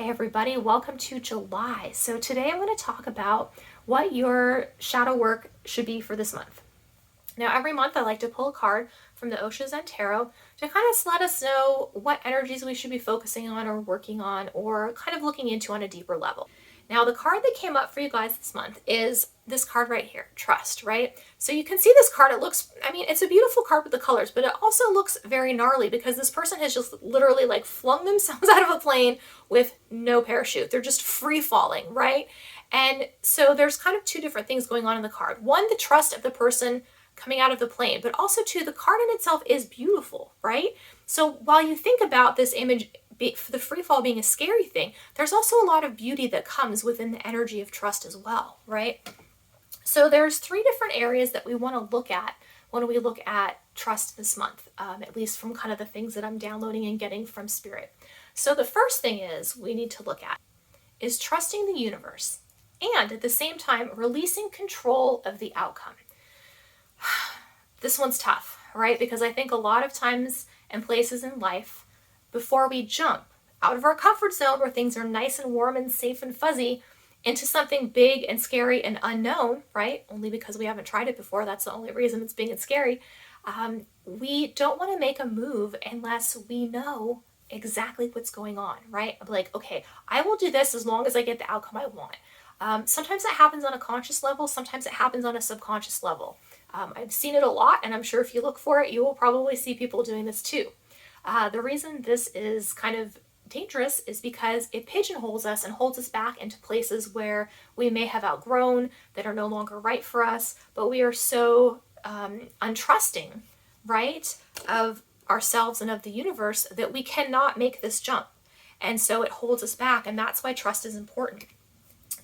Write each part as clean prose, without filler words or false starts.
Hey everybody, welcome to July. So today I'm going to talk about what your shadow work should be for this month. Now every month I like to pull a card from the Osho Zen Tarot to kind of let us know what energies we should be focusing on or working on or kind of looking into on a deeper level. Now the card that came up for you guys this month is this card right here, Trust, right? So you can see this card, it looks, it's a beautiful card with the colors, but it also looks very gnarly because this person has just literally like flung themselves out of a plane with no parachute. They're just free falling, right? And so there's kind of two different things going on in the card. One, the trust of the person coming out of the plane, but also too, the card in itself is beautiful, right? So while you think about this image, the free fall being a scary thing, there's also a lot of beauty that comes within the energy of trust as well, right? So there's three different areas that we want to look at when we look at trust this month, at least from kind of the things that I'm downloading and getting from Spirit. So the first thing is we need to look at is trusting the universe and at the same time releasing control of the outcome. This one's tough, right? Because I think a lot of times and places in life, before we jump out of our comfort zone where things are nice and warm and safe and fuzzy into something big and scary and unknown, right? Only because we haven't tried it before. That's the only reason it's big and scary. We don't want to make a move unless we know exactly what's going on, right? I'm like, okay, I will do this as long as I get the outcome I want. Sometimes that happens on a conscious level. Sometimes it happens on a subconscious level. I've seen it a lot, and I'm sure if you look for it, you will probably see people doing this too. The reason this is kind of dangerous is because it pigeonholes us and holds us back into places where we may have outgrown, that are no longer right for us, but we are so untrusting, right, of ourselves and of the universe that we cannot make this jump. And so it holds us back, and that's why trust is important.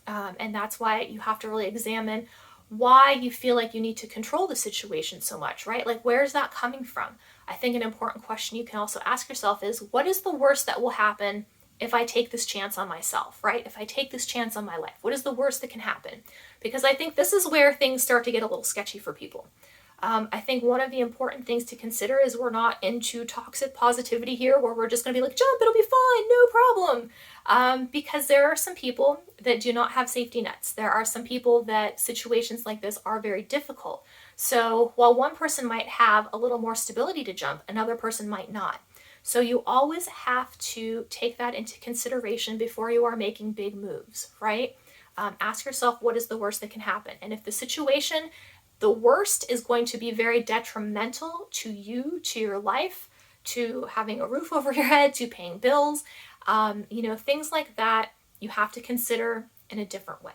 And that's why you have to really examine why you feel like you need to control the situation so much, right? Like, where's that coming from? I think an important question you can also ask yourself is, what is the worst that will happen if I take this chance on myself, right? If I take this chance on my life, what is the worst that can happen? Because I think this is where things start to get a little sketchy for people. I think one of the important things to consider is we're not into toxic positivity here where we're just going to be like, jump, it'll be fine, no problem. Because there are some people that do not have safety nets. There are some people that situations like this are very difficult. So while one person might have a little more stability to jump, another person might not. So you always have to take that into consideration before you are making big moves, right? Ask yourself, what is the worst that can happen? And if the situation, the worst is going to be very detrimental to you, to your life, to having a roof over your head, to paying bills, things like that, you have to consider in a different way,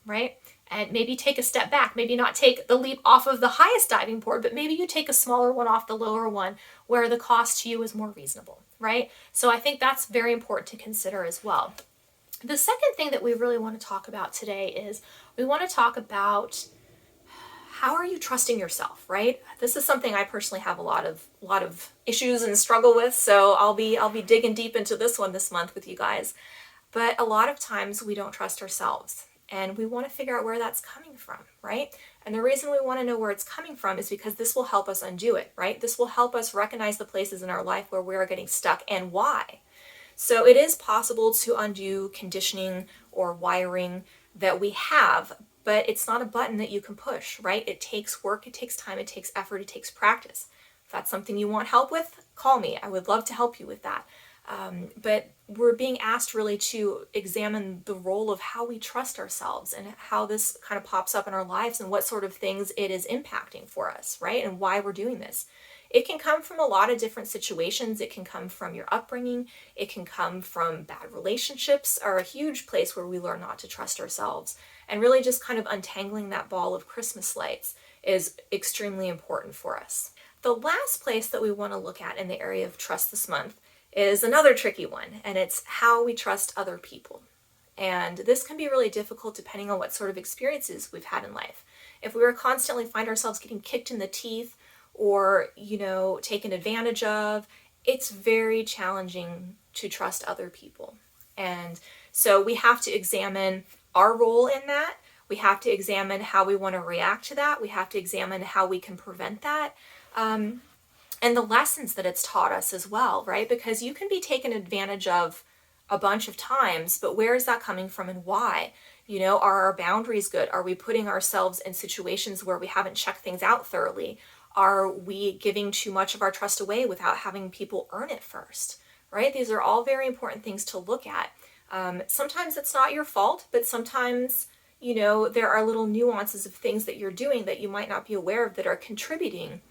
right? And maybe take a step back, maybe not take the leap off of the highest diving board, but maybe you take a smaller one off the lower one where the cost to you is more reasonable, right? So I think that's very important to consider as well. The second thing that we really want to talk about today is we want to talk about how are you trusting yourself, right? This is something I personally have a lot of issues and struggle with, so I'll be digging deep into this one this month with you guys. But a lot of times we don't trust ourselves, and we want to figure out where that's coming from, right? And the reason we want to know where it's coming from is because this will help us undo it, right? This will help us recognize the places in our life where we are getting stuck and why. So it is possible to undo conditioning or wiring that we have, but it's not a button that you can push, right? It takes work, it takes time, it takes effort, it takes practice. If that's something you want help with, call me. I would love to help you with that. But we're being asked really to examine the role of how we trust ourselves and how this kind of pops up in our lives and what sort of things it is impacting for us, right? And why we're doing this. It can come from a lot of different situations. It can come from your upbringing. It can come from bad relationships are a huge place where we learn not to trust ourselves. And really just kind of untangling that ball of Christmas lights is extremely important for us. The last place that we want to look at in the area of trust this month is another tricky one, and it's how we trust other people. And this can be really difficult depending on what sort of experiences we've had in life. If we were constantly find ourselves getting kicked in the teeth or, taken advantage of, it's very challenging to trust other people. And so we have to examine our role in that. We have to examine how we want to react to that. We have to examine how we can prevent that. And the lessons that it's taught us as well, right? Because you can be taken advantage of a bunch of times, but where is that coming from and why? You know, are our boundaries good? Are we putting ourselves in situations where we haven't checked things out thoroughly? Are we giving too much of our trust away without having people earn it first, right? These are all very important things to look at. Sometimes it's not your fault, but sometimes, you know, there are little nuances of things that you're doing that you might not be aware of that are contributing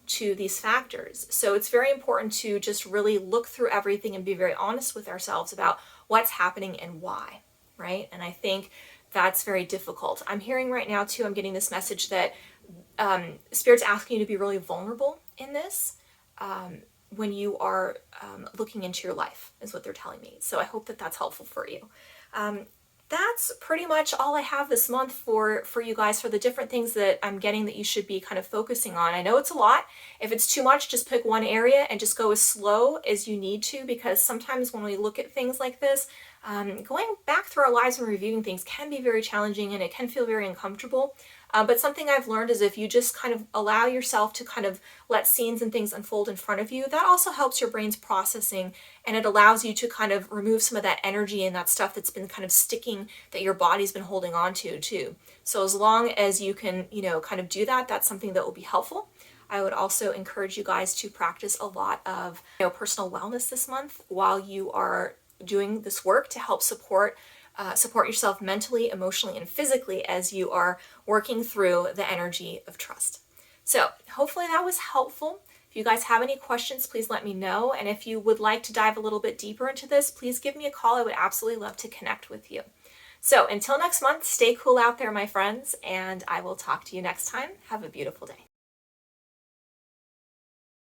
to these factors. So it's very important to just really look through everything and be very honest with ourselves about what's happening and why, right? And I think that's very difficult. I'm hearing right now too, I'm getting this message that Spirit's asking you to be really vulnerable in this when you are looking into your life, is what they're telling me. So I hope that that's helpful for you. That's pretty much all I have this month for you guys, for the different things that I'm getting that you should be kind of focusing on. I know it's a lot. If it's too much, just pick one area and just go as slow as you need to, because sometimes when we look at things like this, going back through our lives and reviewing things can be very challenging and it can feel very uncomfortable. But something I've learned is if you just kind of allow yourself to kind of let scenes and things unfold in front of you, that also helps your brain's processing, and it allows you to kind of remove some of that energy and that stuff that's been kind of sticking, that your body's been holding on to too. So as long as you can, you know, kind of do that, that's something that will be helpful. I would also encourage you guys to practice a lot of, you know, personal wellness this month while you are doing this work to help support yourself mentally, emotionally, and physically as you are working through the energy of trust. So hopefully that was helpful. If you guys have any questions, please let me know. And if you would like to dive a little bit deeper into this, please give me a call. I would absolutely love to connect with you. So until next month, stay cool out there, my friends, and I will talk to you next time. Have a beautiful day.